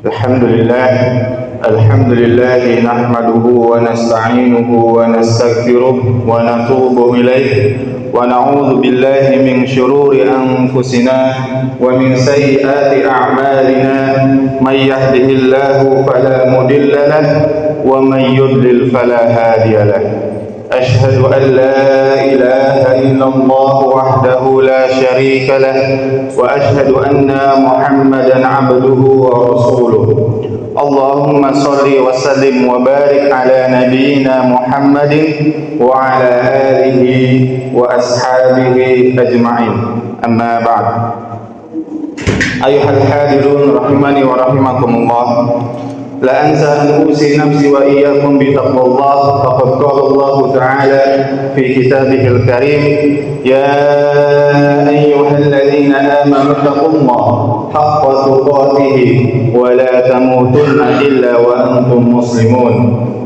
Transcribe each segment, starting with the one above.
Alhamdulillah nahmaduhu wa nasta'inuhu wa nastaghfiruh wa natubu ilaih wa na'udzu billahi min shururi anfusina wa min sayyiati a'malina may yahdihillahu fala mudilla lahu wa may yudlil fala hadiya lahu. Ashhadu an la ilaha illallah wahdahu la syarika lah wa ashhadu anna Muhammadan abduhu wa rasuluh. Allahumma salli wa sallim wa barik ala nabiyyina Muhammadin wa ala alihi wa ashabihi ajma'in. Amma ba'd. Ayuhal hadirun rahimani wa rahimakumullah. لا أنسى أن أوصي نفسي وإياكم بتقوى الله فقد قال الله تعالى في كتابه الكريم يا أيها الذين آمنوا اتقوا الله حق تقاته ولا تموتن إلا وأنتم مسلمون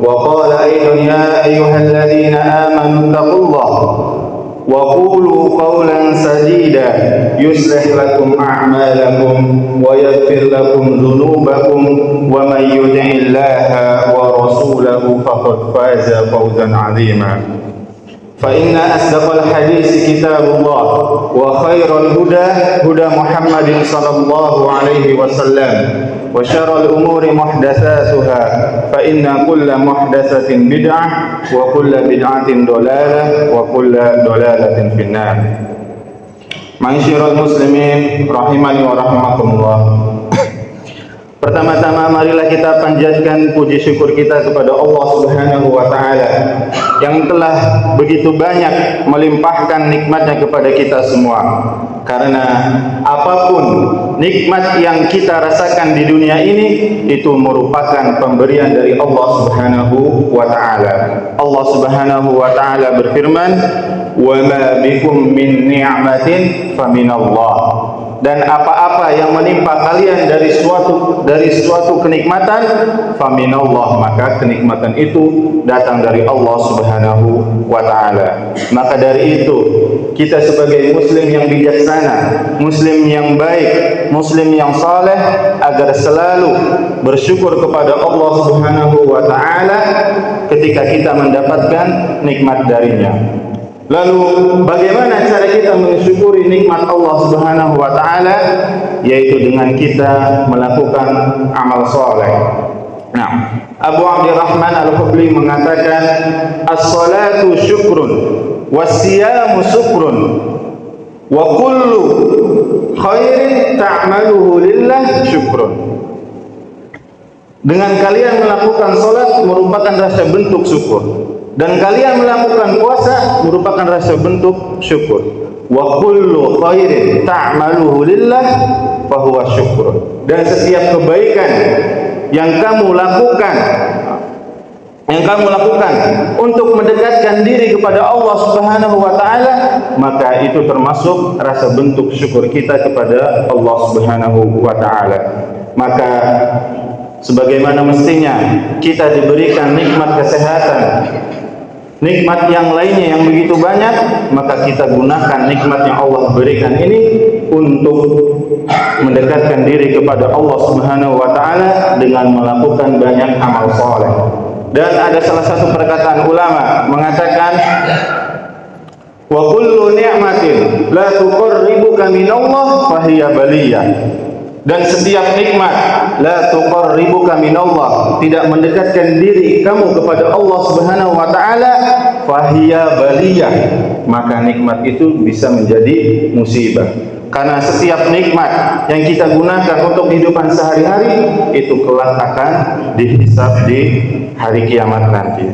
وقال أيضا يا أيها الذين آمنوا اتقوا الله وقولوا قولا سديدا يصلح لكم أعمالكم ويغفر لكم ذنوبكم ومن يطع الله ورسوله فقد فاز فوزا عظيما فإن أصدق الحديث كتاب الله وخير الهدى هدى محمد صلى الله عليه وسلم وشر الأمور محدثاتها فإن كل محدثة بدعة وكل بدعة ضلالة وكل ضلالة في النار. Ma'asyiral muslimin rahimani wa rahimakumullah. Pertama-tama marilah kita panjatkan puji syukur kita kepada Allah Subhanahu wa taala yang telah begitu banyak melimpahkan nikmatnya kepada kita semua. Karena apapun nikmat yang kita rasakan di dunia ini itu merupakan pemberian dari Allah Subhanahu wa taala. Allah Subhanahu wa taala berfirman, "Wa ma bikum min ni'matin faminallah." Dan apa-apa yang menimpa kalian dari suatu kenikmatan, faminallah, maka kenikmatan itu datang dari Allah Subhanahu wa taala. Maka dari itu, kita sebagai muslim yang bijaksana, muslim yang baik, muslim yang saleh, agar selalu bersyukur kepada Allah Subhanahu wa taala ketika kita mendapatkan nikmat darinya. Lalu bagaimana cara kita mensyukuri nikmat Allah Subhanahu wa taala? Yaitu dengan kita melakukan amal saleh. Nah, Abu Abdurrahman Al-Hubli mengatakan as-salatu syukrun was-siyamu syukrun wa kullu khairin ta'maluhu lillah syukrun. Dengan kalian melakukan salat merupakan rasa bentuk syukur, dan kalian melakukan puasa merupakan rasa bentuk syukur. Wa kullu khairin ta'maluhu lillah fa huwa syukur. Dan setiap kebaikan yang kamu lakukan untuk mendekatkan diri kepada Allah Subhanahu wa taala, maka itu termasuk rasa bentuk syukur kita kepada Allah Subhanahu wa taala. Maka sebagaimana mestinya kita diberikan nikmat kesehatan, nikmat yang lainnya yang begitu banyak, maka kita gunakan nikmat yang Allah berikan ini untuk mendekatkan diri kepada Allah Subhanahu wa taala dengan melakukan banyak amal saleh. Dan ada salah satu perkataan ulama mengatakan, wa kullu ni'matin la tuqarribuka minallah fa hiya baliyah. Dan setiap nikmat la tuqarribuka minallah, tidak mendekatkan diri kamu kepada Allah Subhanahu wa taala, fahiya baliyah, maka nikmat itu bisa menjadi musibah. Karena setiap nikmat yang kita gunakan untuk kehidupan sehari-hari itu kelak akan dihisab di hari kiamat nanti.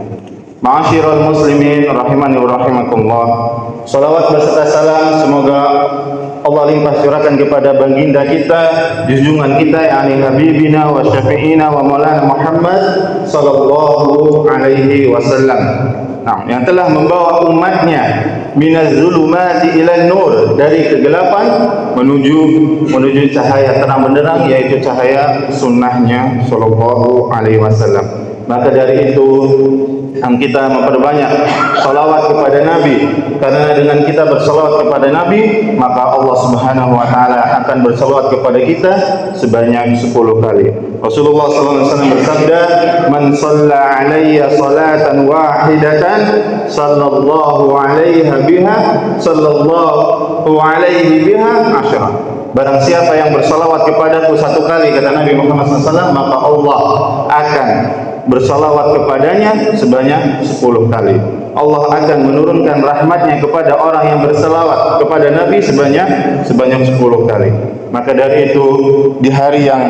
Ma'asyiral muslimin rahimani wa rahimakumullah. Salawat beserta salam semoga Allah limpah curahkan kepada baginda kita, junjungan kita, yakni habibina wa syafi'ina wa maulana Muhammad sallallahu alaihi wasallam. Nah, yang telah membawa umatnya minaz zulumati ilan nur, dari kegelapan menuju cahaya terang benderang, yaitu cahaya sunnahnya sallallahu alaihi wasallam. Maka dari itu kita memperbanyak salawat kepada Nabi, karena dengan kita bersalawat kepada Nabi maka Allah Subhanahu wa taala akan bersalawat kepada kita sebanyak 10 kali. Rasulullah SAW bersabda, "Man shalla 'alayya salatan wahidatan sallallahu 'alaihi biha 10." Barang siapa yang bersalawat kepadaku 1 kali, kata Nabi Muhammad SAW, maka Allah akan bersalawat kepadanya sebanyak 10 kali. Allah akan menurunkan rahmatnya kepada orang yang bersalawat kepada Nabi sebanyak 10 kali. Maka dari itu, di hari yang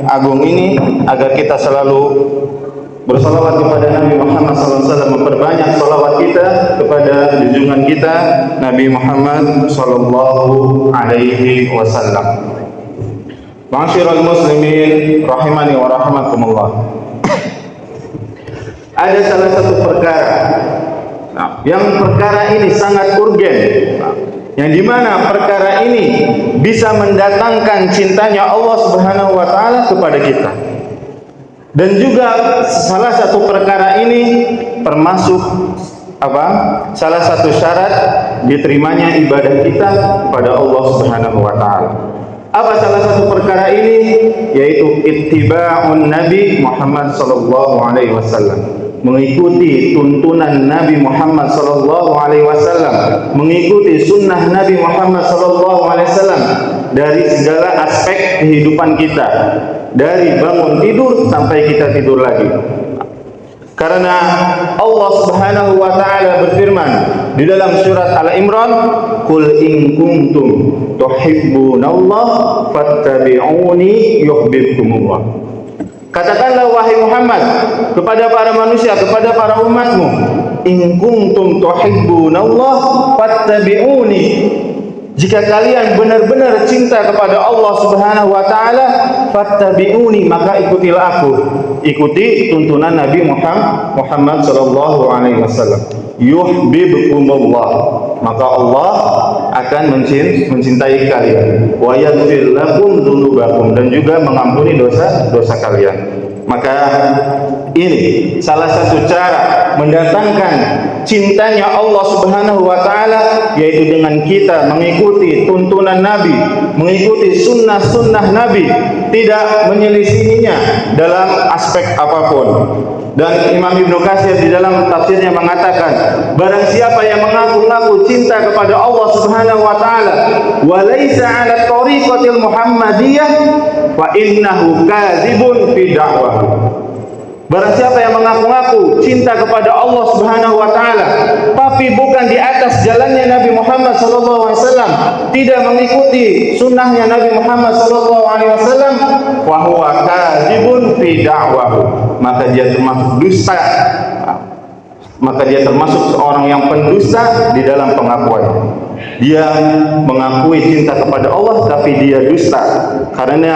agung ini, agar kita selalu bersalawat kepada Nabi Muhammad SAW, memperbanyak salawat kita kepada junjungan kita Nabi Muhammad sallallahu alaihi wasallam. Ma'asyiral muslimin rahimani wa rahimakumullah. Ada salah satu perkara, yang perkara ini sangat urgen, yang dimana perkara ini bisa mendatangkan cintanya Allah Subhanahu wa taala kepada kita. Dan juga salah satu perkara ini termasuk salah satu syarat diterimanya ibadah kita kepada Allah Subhanahu wa taala. Apa salah satu perkara ini? Yaitu ittiba'un Nabi Muhammad sallallahu alaihi wasallam. Mengikuti tuntunan Nabi Muhammad sallallahu alaihi wasallam, mengikuti sunnah Nabi Muhammad sallallahu alaihi wasallam dari segala aspek kehidupan kita, dari bangun tidur sampai kita tidur lagi. Karena Allah Subhanahu wa taala berfirman di dalam surat Al-Imran, "Qul in kuntum tuhibbunallaha fattabi'uni yuhibbukumullah." Katakanlah wahai Muhammad kepada para manusia, kepada para umatmu, in kuntum tuhibbunallaha fattabi'uni. Jika kalian benar-benar cinta kepada Allah Subhanahu wa taala, fattabi'uni, maka ikutilah aku. Ikuti tuntunan Nabi Muhammad sallallahu alaihi wasallam. Yuhibbukumullah, maka Allah akan mencintai kalian. Wa yaghfir lakum dzunubakum, dan juga mengampuni dosa-dosa kalian. Maka ini salah satu cara mendatangkan cintanya Allah Subhanahu wa taala, yaitu dengan kita mengikuti tuntunan Nabi, mengikuti sunnah-sunnah Nabi, tidak menyelisihinya dalam aspek apapun. Dan Imam Ibnu Katsir di dalam tafsirnya mengatakan, barang siapa yang mengaku-ngaku cinta kepada Allah Subhanahu wa taala wa laisa 'ala tariqatil Muhammadiyah fa innahu kadzibun fi da'wah. Barang siapa yang mengaku-ngaku cinta kepada Allah Subhanahu wa taala tapi bukan di atas jalannya Nabi Muhammad sallallahu alaihi wasallam, tidak mengikuti sunnahnya Nabi Muhammad sallallahu alaihi wasallam, wa huwa kadzibun fi da'wahu, maka dia termasuk dusta. Maka dia termasuk seorang yang pendusta di dalam pengakuannya. Dia mengakui cinta kepada Allah tapi dia dusta, karena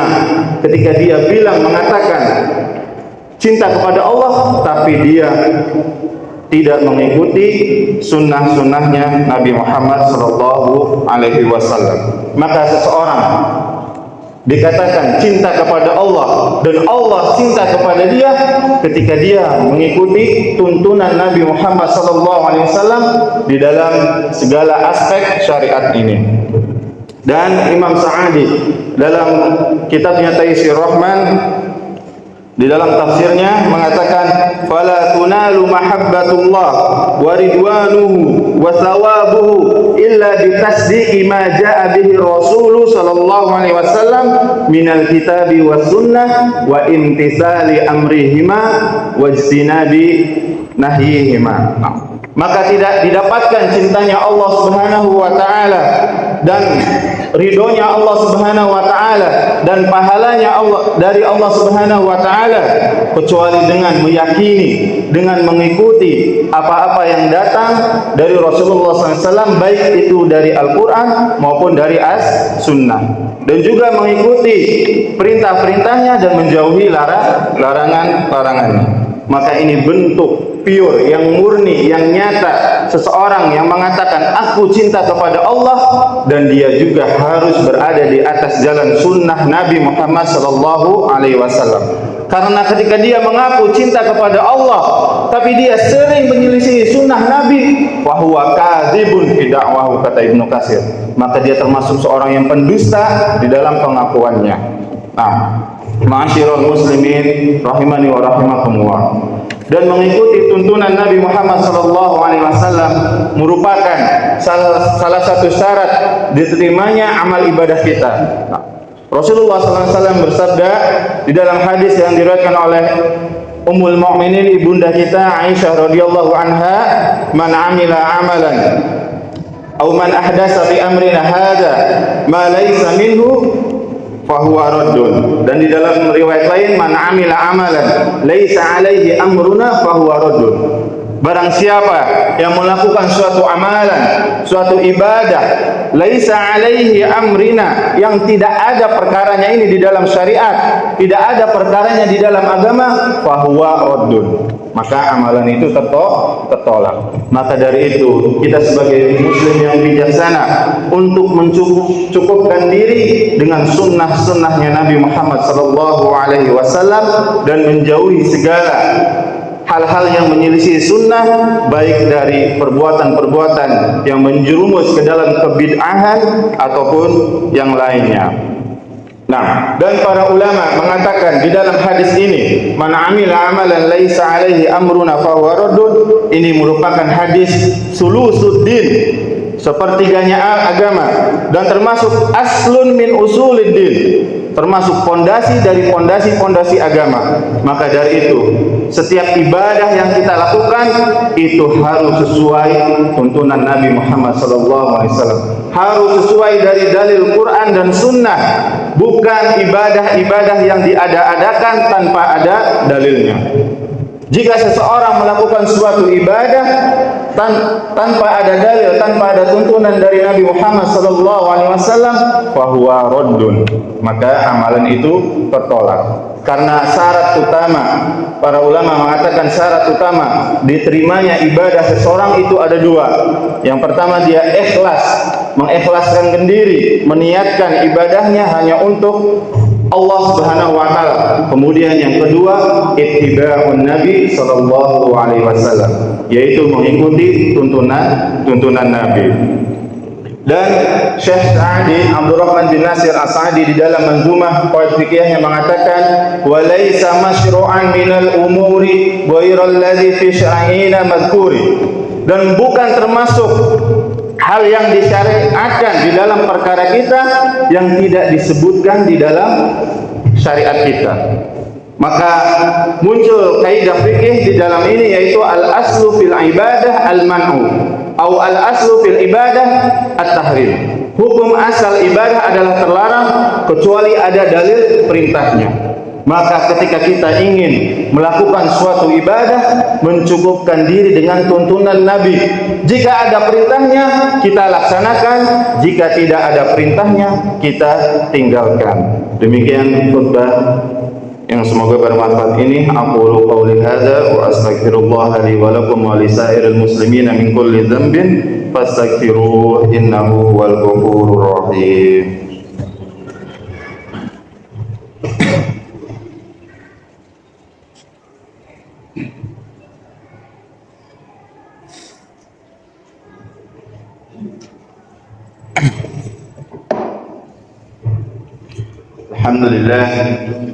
ketika dia mengatakan cinta kepada Allah tapi dia tidak mengikuti sunnah-sunnahnya Nabi Muhammad sallallahu alaihi wasallam, maka seseorang dikatakan cinta kepada Allah dan Allah cinta kepada dia ketika dia mengikuti tuntunan Nabi Muhammad sallallahu alaihi wasallam di dalam segala aspek syariat ini. Dan Imam Sa'adi dalam kitabnya Taisir Rahman di dalam tafsirnya mengatakan, fala tunalu mahabbatullah wa ridwanuhu wa thawabuhu illa bitasdiqi ma jaa bihi Rasul sallallahu alaihi wasallam minal kitabi was sunnah wa imtithali amrihima wa ijtinabi nahyihima. Maka tidak didapatkan cintanya Allah Subhanahu wa taala dan ridhonya Allah Subhanahu wa taala dan pahalanya Allah dari Allah Subhanahu wa taala kecuali dengan meyakini, dengan mengikuti apa-apa yang datang dari Rasulullah SAW, baik itu dari Al-Quran maupun dari As-Sunnah, dan juga mengikuti perintah-perintahnya dan menjauhi larangan-larangannya. Maka ini bentuk pure, yang murni, yang nyata, seseorang yang mengatakan aku cinta kepada Allah dan dia juga harus berada di atas jalan sunnah Nabi Muhammad sallallahu alaihi wasallam. Karena ketika dia mengaku cinta kepada Allah tapi dia sering menyelisih sunnah Nabi, fahuwa kadzibun fi da'wahu, kata Ibnu Katsir, maka dia termasuk seorang yang pendusta di dalam pengakuannya. Nah, ma'asyiral muslimin rahimani wa rahimakumullah, dan mengikuti tuntunan Nabi Muhammad sallallahu alaihi wasallam merupakan salah satu syarat diterimanya amal ibadah kita. Nah, Rasulullah SAW bersabda di dalam hadis yang diriwayatkan oleh Ummul Mukminin ibunda kita Aisyah radhiyallahu anha, "Man 'amila 'amalan aw man ahdasa fi amrina hadza ma laysa minhu fahuwa raddun." Dan di dalam riwayat lain, "Man 'amila 'amalan laysa 'alaihi amruna fahuwa raddun." Barang siapa yang melakukan suatu amalan, suatu ibadah, laisa alaihi amrina, yang tidak ada perkaranya ini di dalam syariat, tidak ada perkaranya di dalam agama, fahuwa raddun, maka amalan itu tertolak. Maka dari itu kita sebagai muslim yang bijaksana untuk mencukupkan diri dengan sunnah-sunnahnya Nabi Muhammad sallallahu alaihi wasallam dan menjauhi segala hal-hal yang menyelisih sunnah, baik dari perbuatan-perbuatan yang menjerumus ke dalam kebid'ahan ataupun yang lainnya. Nah, dan para ulama mengatakan di dalam hadis ini, "Man 'amila 'amalan laisa 'alaihi amruna fahuwa raddun," ini merupakan hadis sulusuddin, sepertiganya agama, dan termasuk aslun min usuliddin, termasuk pondasi dari pondasi-pondasi agama. Maka dari itu, setiap ibadah yang kita lakukan itu harus sesuai tuntunan Nabi Muhammad SAW, harus sesuai dari dalil Quran dan Sunnah, bukan ibadah-ibadah yang diada-adakan tanpa ada dalilnya. Jika seseorang melakukan suatu ibadah tanpa ada dalil, tanpa ada tuntunan dari Nabi Muhammad SAW, fahuwa raddun, maka amalan itu tertolak. Karena syarat utama, para ulama mengatakan syarat utama diterimanya ibadah seseorang itu ada dua. Yang pertama, dia ikhlas, mengikhlaskan diri, meniatkan ibadahnya hanya untuk Allah Subhanahu wa taala. Kemudian yang kedua, ittiba'un Nabi sallallahu alaihi wasallam, yaitu mengikuti tuntunan Nabi. Dan Syekh Sa'di Abdurrahman bin Nasir As-Sa'di di dalam manzumah qawaid fiqhiyahnya mengatakan, "Wa laisa masyru'an minal umuri ghairal ladzi fi syar'ina madhkuri." Dan bukan termasuk hal yang disyariatkan di dalam perkara kita yang tidak disebutkan di dalam syariat kita. Maka muncul kaidah fikih di dalam ini, yaitu al-aslu fil ibadah al-man'u atau al-aslu fil ibadah at-tahrim. Hukum asal ibadah adalah terlarang kecuali ada dalil perintahnya. Maka ketika kita ingin melakukan suatu ibadah, mencukupkan diri dengan tuntunan Nabi. Jika ada perintahnya, kita laksanakan. Jika tidak ada perintahnya, kita tinggalkan. Demikian khutbah yang semoga bermanfaat ini. Aqulu qawli hadza wa astaghfirullah li wa lakum wa lisairil muslimina min kulli dhanbin fastaghfiruhu innahu huwal ghafurur rahim.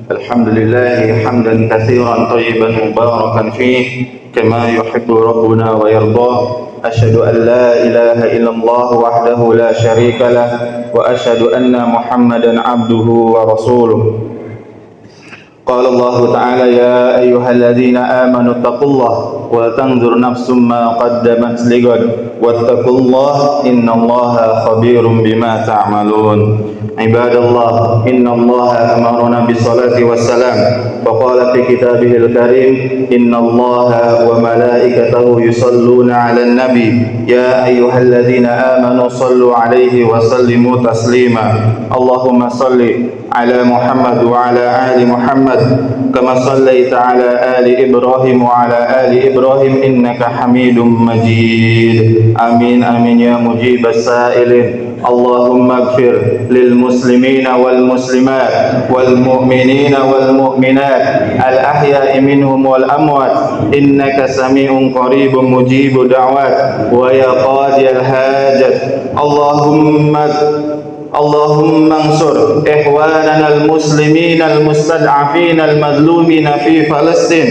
Alhamdulillah hamdan katsiran thayyiban mubarakan fih kama yuhibbu rabbuna wa yarda. Asyhadu an la ilaha illallah wahdahu la syarika lah wa asyhadu anna Muhammadan abduhu wa rasuluh. Qala Allah Ta'ala, ya ayyuhalladzina amanu taqullaha wa tanzur nafsum ma qaddamat lighad wattaqullaha innallaha khabirum bima ta'malun. Ibadallah, innallaha amarna bis salati wassalam وقال في كتابه الكريم إن الله وملائكته يصلون على النبي يا أيها الذين آمنوا صلوا عليه وسلموا تسليما اللهم صل على محمد وعلى آل محمد كما صليت على آل إبراهيم وعلى آل إبراهيم إنك حميد مجيد آمين آمين يا مجيب السائلين اللهم اغفر للمسلمين والمسلمات والمؤمنين والمؤمنات الأحياء منهم والأموات إنك سميع قريب مجيب دعوات ويا قاضي الحاجات اللهم انصر إخواننا المسلمين المستضعفين المظلومين في فلسطين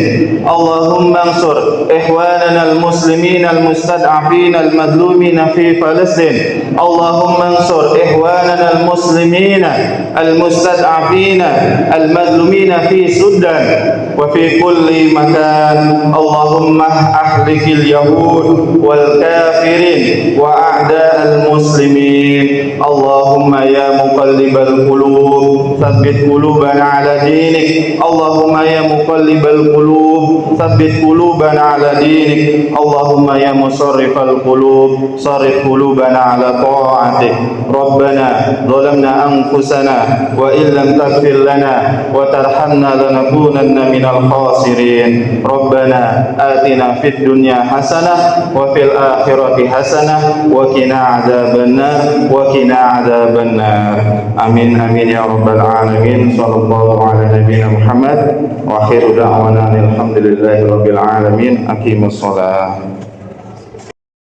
اللهم انصر إخواننا المسلمين المستضعفين المظلومين في فلسطين اللهم انصر إخواننا المسلمين المستضعفين المظلومين في السودان وفي كل مكان اللهم أهلك اليهود والكافرين وأعداء المسلمين اللهم يا مقلب القلوب ثبت قلوبنا على دينك اللهم يا مقلب القلوب ثبت قلوبنا على دينك اللهم يا مصرف القلوب صرف قلوبنا على طاعتك ربنا ظلمنا أنفسنا وإن لم تغفر لنا وترحمنا لنكونن من الخاسرين ربنا آتنا في الدنيا حسنة وفي الآخرة حسنة وقنا عذاب النار وقنا عذاب النار آمين آمين يا رب العالمين صلى الله على نبينا محمد وآخر دعوانا الحمد لله رب العالمين أقيموا الصلاة